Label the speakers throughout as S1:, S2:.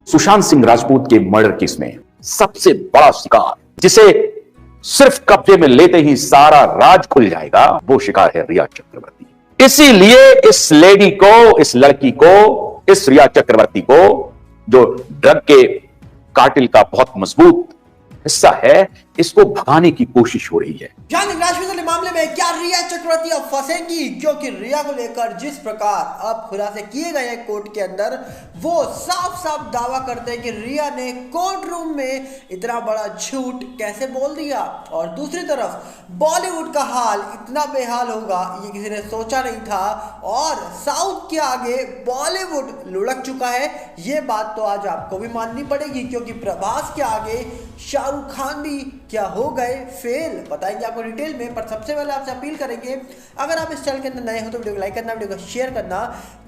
S1: सुशांत सिंह राजपूत के murder case में सबसे बड़ा शिकार, जिसे सिर्फ कब्जे में लेते ही सारा राज खुल जाएगा, वो शिकार है रिया चक्रवर्ती। इसीलिए इस लेडी को, इस लड़की को, इस रिया चक्रवर्ती को, जो ड्रग के कार्टेल का बहुत मजबूत हिस्सा है, इसको भगाने की कोशिश हो रही है।
S2: राजपूत मामले में क्या रिया चक्रवर्ती अब फंसेंगी? क्योंकि रिया को लेकर जिस प्रकार अब खुलासे किए गए हैं कोर्ट के अंदर, वो साफ साफ दावा करते हैं कि रिया ने कोर्ट रूम में इतना बड़ा झूठ कैसे बोल दिया। और दूसरी तरफ बॉलीवुड का हाल इतना बेहाल होगा ये किसी ने सोचा नहीं था, और साउथ के आगे बॉलीवुड लुढ़क चुका है। ये बात तो आज आपको भी माननी पड़ेगी, क्योंकि प्रभास के आगे शाहरुख खान भी क्या हो गए फेल, बताएंगे आपको डिटेल में। पर सबसे पहले आपसे अपील करेंगे, अगर आप इस चैनल के अंदर नए हो तो वीडियो को लाइक करना, वीडियो को शेयर करना,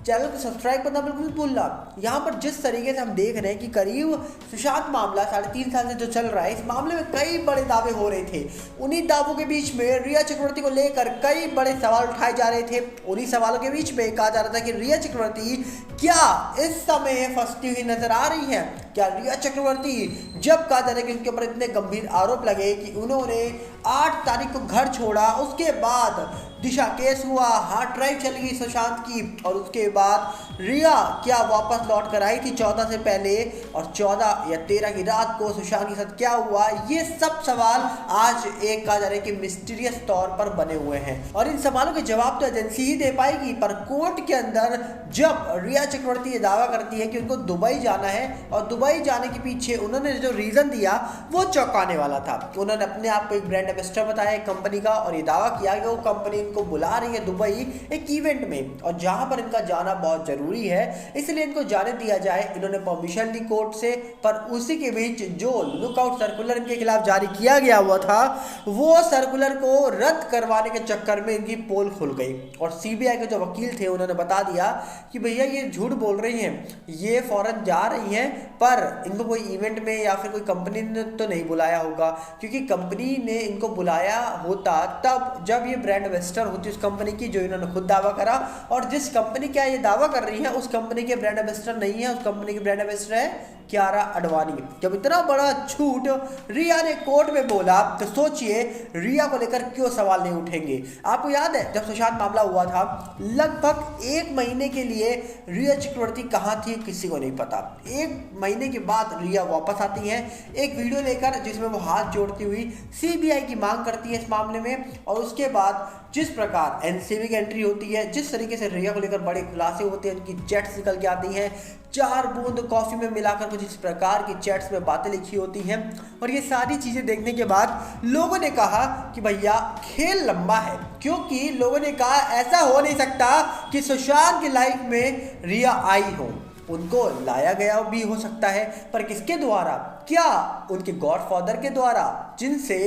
S2: चैनल को सब्सक्राइब करना बिल्कुल मत भूलना। यहाँ पर जिस तरीके से हम देख रहे हैं कि करीब सुशांत मामला 3.5 साल से जो चल रहा है, इस मामले में कई बड़े दावे हो रहे थे। उन्हीं दावों के बीच में रिया चक्रवर्ती को लेकर कई बड़े सवाल उठाए जा रहे थे। उन्हीं सवालों के बीच में कहा जा रहा था कि रिया चक्रवर्ती क्या इस समय फंसती हुई नजर आ रही है। क्या रिया चक्रवर्ती, जब कहा जा रहा है कि उनके ऊपर इतने गंभीर आरोप लगे कि उन्होंने 8 तारीख को घर छोड़ा, उसके बाद दिशा केस हुआ, हार्ड ड्राइव चल गई सुशांत की, और उसके बाद रिया क्या वापस लौट कर आई थी 14 से पहले, और 14 या 13 की रात को सुशांत के साथ क्या हुआ, ये सब सवाल आज एक कहा जा रहा है कि मिस्टीरियस तौर पर बने हुए हैं। और इन सवालों के जवाब तो एजेंसी ही दे पाएगी, पर कोर्ट के अंदर जब रिया चक्रवर्ती ये दावा करती है कि उनको दुबई जाना है, और दुबई जाने के पीछे उन्होंने जो रीजन दिया वो चौंकाने वाला था। उन्होंने अपने आप को एक ब्रांड एम्बेसडर बताया एक कंपनी का, और ये दावा किया कि वो कंपनी इनको बुला रही है दुबई एक इवेंट में, और जहां पर इनका जाना बहुत जरूरी है, इसलिए इनको जाने दिया जाए। इन्होंने परमिशन ली कोर्ट से, पर उसी के बीच जो लुकआउट सर्कुलर इनके खिलाफ जारी किया गया हुआ था, वो सर्कुलर को रद्द करवाने के चक्कर में इनकी पोल खुल गई। और सीबीआई के जो वकील थे उन्होंने बता दिया कि भैया ये झूठ बोल रही हैं, ये फौरन जा रही हैं, पर इनको कोई इवेंट में या फिर कोई कंपनी ने तो नहीं बुलाया होगा, क्योंकि कंपनी ने इनको बुलाया होता तब जब ये ब्रांड एम्बेसडर होती उस कंपनी की, जो इन्होंने खुद दावा करा। और जिस कंपनी का ये दावा कर रही है उस कंपनी के ब्रांड एम्बेसडर नहीं है, उस कंपनी के ब्रांड एम्बेसडर है कियारा अडवाणी। जब इतना बड़ा झूठ रिया ने कोर्ट में बोला, तो सोचिए रिया को लेकर क्यों सवाल नहीं उठेंगे। आपको याद है जब सुशांत मामला हुआ था, लगभग 1 महीने के लिए रिया चक्रवर्ती कहाँ थी किसी को नहीं पता। 1 महीने के बाद रिया वापस आती है एक वीडियो लेकर, जिसमें वो हाथ जोड़ती हुई सीबीआई की मांग करती है इस मामले में। और उसके बाद जिस प्रकार एनसीबी की एंट्री होती है, जिस तरीके से रिया को लेकर बड़े खुलासे होते हैं, उनकी चैट्स निकल के आती हैं, 4 बूंद कॉफी में मिलाकर कुछ इस प्रकार की चैट्स में बातें लिखी होती हैं। और ये सारी चीजें देखने के बाद लोगों ने कहा कि भैया खेल लंबा है, क्योंकि लोगों ने कहा ऐसा हो नहीं सकता कि सुशांत की लाइफ में रिया आई हो, उनको लाया गया भी हो सकता है, पर किसके द्वारा? क्या उनके गॉडफादर के द्वारा, जिनसे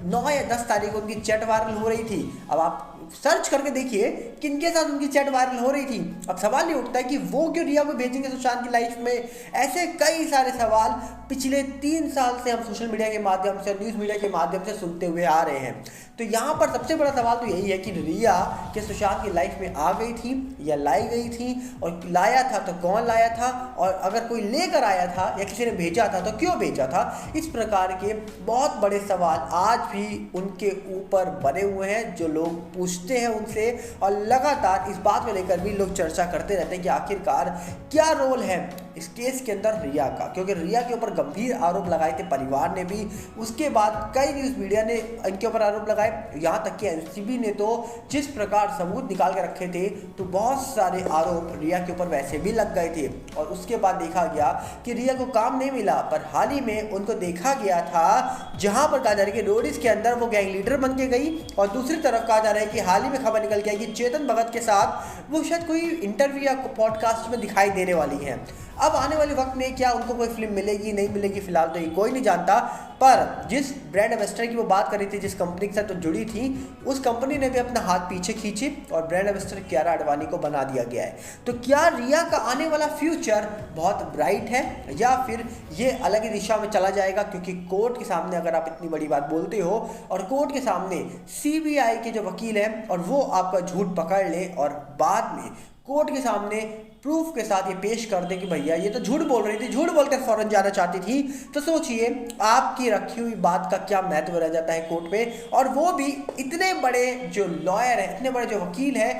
S2: 9 या 10 तारीख को उनकी चैट वायरल हो रही थी। अब आप सर्च करके देखिए किनके साथ उनकी चैट वायरल हो रही थी। अब सवाल ये उठता है कि वो क्यों रिया को भेजेंगे सुशांत की लाइफ में। ऐसे कई सारे सवाल पिछले 3 साल से हम सोशल मीडिया के माध्यम से, न्यूज़ मीडिया के माध्यम से सुनते हुए आ रहे हैं। तो यहाँ पर सबसे बड़ा सवाल तो यही है कि रिया के सुशांत की लाइफ में आ गई थी या लाई गई थी, और लाया था तो कौन लाया था, और अगर कोई लेकर आया था या किसी ने भेजा था तो क्यों भेजा था। इस प्रकार के बहुत बड़े सवाल आज भी उनके ऊपर बने हुए हैं, जो लोग पूछते हैं उनसे, और लगातार इस बात को लेकर भी लोग चर्चा करते रहते हैं कि आखिरकार क्या रोल है इस केस के अंदर रिया का। क्योंकि रिया के ऊपर गंभीर आरोप लगाए थे परिवार ने भी, उसके बाद कई न्यूज़ मीडिया ने इनके ऊपर आरोप लगाए, यहाँ तक कि एनसीबी ने तो जिस प्रकार सबूत निकाल के रखे थे, तो बहुत सारे आरोप रिया के ऊपर वैसे भी लग गए थे। और उसके बाद देखा गया कि रिया को काम नहीं मिला, पर हाल ही में उनको देखा गया था जहाँ पर कहा जा रहा है कि रोडिस के अंदर वो गैंग लीडर बन के गई। और दूसरी तरफ कहा जा रहा है कि हाल ही में खबर निकल के आई कि चेतन भगत के साथ वो शायद कोई इंटरव्यू या पॉडकास्ट में दिखाई देने वाली है। अब आने वाले वक्त में क्या उनको कोई फिल्म मिलेगी नहीं मिलेगी, फिलहाल तो ये कोई नहीं जानता। पर जिस ब्रांड एम्बेसडर की वो बात कर रही थी, जिस कंपनी के साथ तो जुड़ी थी, उस कंपनी ने भी अपना हाथ पीछे खींचे और ब्रांड एम्बेसडर कियारा अडवाणी को बना दिया गया है। तो क्या रिया का आने वाला फ्यूचर बहुत ब्राइट है, या फिर ये अलग ही दिशा में चला जाएगा? क्योंकि कोर्ट के सामने अगर आप इतनी बड़ी बात बोलते हो और कोर्ट के सामने सीबीआई के जो वकील हैं और वो आपका झूठ पकड़ ले, और बाद में कोर्ट के सामने प्रूफ के साथ ये पेश कर दे कि भैया ये तो झूठ बोल रही थी, झूठ बोलकर फौरन जाना चाहती थी, तो सोचिए आपकी रखी हुई बात का क्या महत्व रह जाता है कोर्ट पे। और वो भी इतने बड़े जो लॉयर हैं, इतने बड़े जो वकील हैं,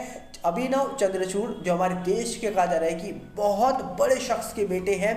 S2: अभिनव चंद्रचूड़, जो हमारे देश के कहा जा रहा है कि बहुत बड़े शख्स के बेटे हैं,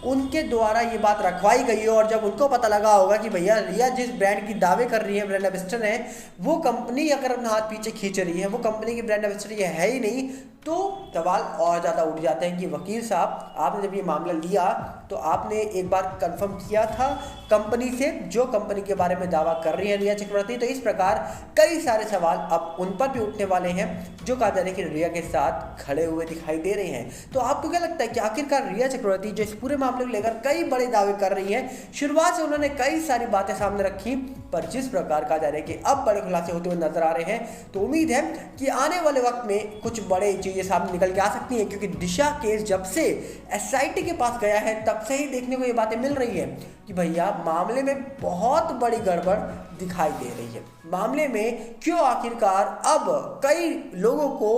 S2: उनके द्वारा ये बात रखवाई गई है। और जब उनको पता लगा होगा कि भैया रिया जिस ब्रांड की दावे कर रही है, ब्रांड एम्बेसडर है, वो कंपनी अगर अपना हाथ पीछे खींच रही है, वो कंपनी की ब्रांड एम्बेसडर ये है ही नहीं, तो सवाल और ज़्यादा उठ जाते हैं कि वकील साहब आपने जब ये मामला लिया तो आपने एक बार कंफर्म किया था कंपनी से, जो कंपनी के बारे में दावा कर रही है रिया चक्रवर्ती। तो इस प्रकार कई सारे सवाल अब उन पर भी उठने वाले हैं जो कहा जा रहा है कि रिया के साथ खड़े हुए दिखाई दे रहे हैं। तो आपको क्या लगता है कि आखिरकार रिया चक्रवर्ती जो इस पूरे मामले को लेकर कई बड़े दावे कर रही है, शुरुआत से उन्होंने कई सारी बातें सामने रखी, पर जिस प्रकार कहा जा रहा है कि अब बड़े खुलासे होते हुए नजर आ रहे हैं, तो उम्मीद है कि आने वाले वक्त में कुछ बड़े चीजें सामने निकल के आ सकती हैं। क्योंकि दिशा केस जब से एसआईटी के पास गया है तब से ही देखने को ये बातें मिल रही है कि भैया मामले में बहुत बड़ी गड़बड़ दिखाई दे रही है। मामले में क्यों आखिरकार अब कई लोगों को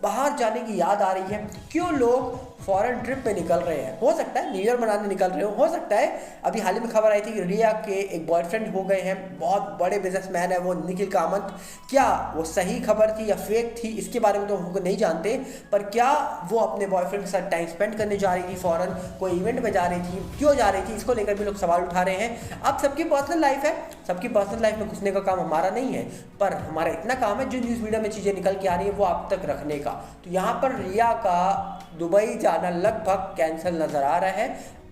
S2: बाहर जाने की याद आ रही है, क्यों लोग फॉरेन ट्रिप पे निकल रहे हैं, हो सकता है न्यू ईयर मनाने निकल रहे हो सकता है अभी हाल ही में खबर आई थी कि रिया के एक बॉयफ्रेंड हो गए हैं, बहुत बड़े बिजनेसमैन है वो निखिल कामत। क्या वो सही खबर थी या फेक थी, इसके बारे में तो हम नहीं जानते, पर क्या वो अपने बॉयफ्रेंड के साथ टाइम स्पेंड करने जा रही थी, फॉरेन कोई इवेंट में जा रही थी, क्यों जा रही थी, इसको लेकर भी लोग सवाल उठा रहे हैं। अब सबकी पर्सनल लाइफ है, सबकी पर्सनल लाइफ में घुसने का काम हमारा नहीं है, पर हमारा इतना काम है जो न्यूज़ मीडिया में चीज़ें निकल के आ रही है वो आप तक रखने का। तो यहाँ पर रिया का दुबई जाना लगभग कैंसिल नजर आ रहा है,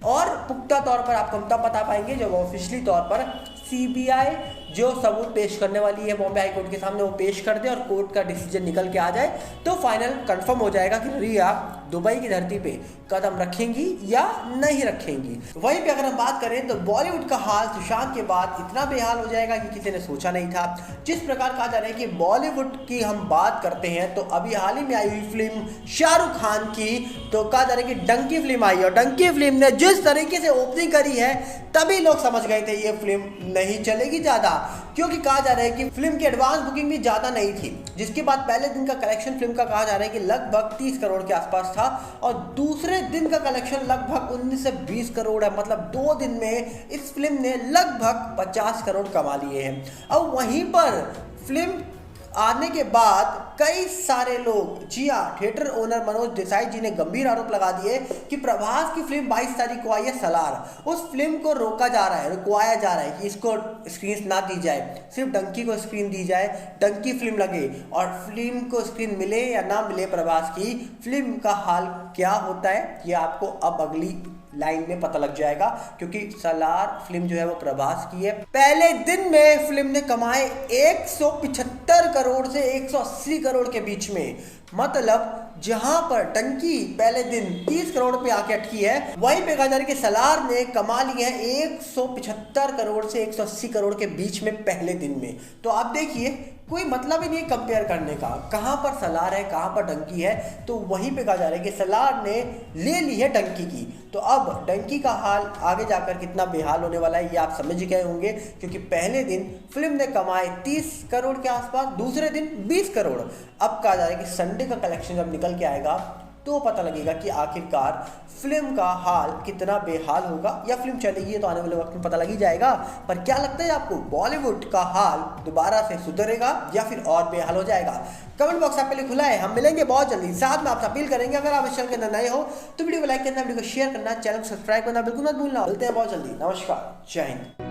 S2: और पुख्ता तौर पर आपको हम तब बता पाएंगे जब ऑफिशियली तौर पर सीबीआई जो सबूत पेश करने वाली है बॉम्बे हाई कोर्ट के सामने, वो पेश कर दे और कोर्ट का डिसीजन निकल के आ जाए, तो फाइनल कंफर्म हो जाएगा कि रिया दुबई की धरती पे कदम रखेंगी या नहीं रखेंगी। वहीं पे अगर हम बात करें तो बॉलीवुड का हाल सुशांत के बाद इतना बेहाल हो जाएगा कि किसी ने सोचा नहीं था। जिस प्रकार कहा जा रहा है कि बॉलीवुड की हम बात करते हैं तो अभी हाल ही में आई हुई फिल्म शाहरुख खान की, तो कहा जा रहा है कि डंकी फिल्म आई, और डंकी फिल्म ने जिस तरीके से ओपनिंग करी है तभी लोग समझ गए थे ये फिल्म नहीं चलेगी ज़्यादा, क्योंकि कहा जा रहा है कि फिल्म की एडवांस बुकिंग भी ज़्यादा नहीं थी, जिसके बाद पहले दिन का कलेक्शन फिल्म का कहा जा रहा है कि लगभग 30 करोड़ के आसपास था, और दूसरे दिन का कलेक्शन लगभग 19 से 20 करोड़ है। मतलब 2 दिन में इस फिल्म ने लगभग 50 करोड़ कमा लिए हैं। अब वहीं पर फिल्म आने के बाद कई सारे लोग, जी हाँ, थिएटर ओनर मनोज देसाई जी ने गंभीर आरोप लगा दिए कि प्रभास की फिल्म 22 तारीख को आई है सलार, उस फिल्म को रोका जा रहा है, रुकवाया जा रहा है कि इसको स्क्रीन ना दी जाए, सिर्फ डंकी को स्क्रीन दी जाए, डंकी फिल्म लगे, और फिल्म को स्क्रीन मिले या ना मिले प्रभास की, फिल्म का हाल क्या होता है ये आपको अब अगली लाइन में पता लग जाएगा, क्योंकि सलार फिल्म जो है वो प्रभास की है। पहले दिन में फिल्म ने कमाए 175 करोड़ से 180 करोड़ के बीच में, मतलब जहां पर डंकी पहले दिन 30 करोड़ पे आके अटकी है, वहीं पे कहा जा रहा है कि सलार ने कमा लिया है 175 करोड़ से 180 करोड़ के बीच में पहले दिन में। तो आप देखिए कोई मतलब ही नहीं कंपेयर करने का, कहां पर सलार है कहां पर डंकी है, तो वहीं पे कहा जा रहा है कि सलार ने ले ली है डंकी की। तो अब डंकी का हाल आगे जाकर कितना बेहाल होने वाला है ये आप समझ गए होंगे, क्योंकि पहले दिन फिल्म ने कमाए 30 करोड़ के आसपास, दूसरे दिन 20 करोड़। अब कहा जा रहा है कि संडे का कलेक्शन जब निकल के आएगा तो पता लगेगा कि आखिरकार फिल्म का हाल कितना बेहाल होगा, या फिल्म चलेगी तो आने वाले वक्त में पता लग ही जाएगा। पर क्या लगता है आपको, बॉलीवुड का हाल दोबारा से सुधरेगा या फिर और बेहाल हो जाएगा? कमेंट बॉक्स आपके लिए खुला है, हम मिलेंगे बहुत जल्दी। साथ में आपसे अपील करेंगे अगर आप इस चैनल के अंदर नए हो तो वीडियो को लाइक करना, वीडियो को शेयर करना, चैनल को सब्सक्राइब करना बिल्कुल मत भूलना। मिलते हैं बहुत जल्दी, नमस्कार, जय हिंद।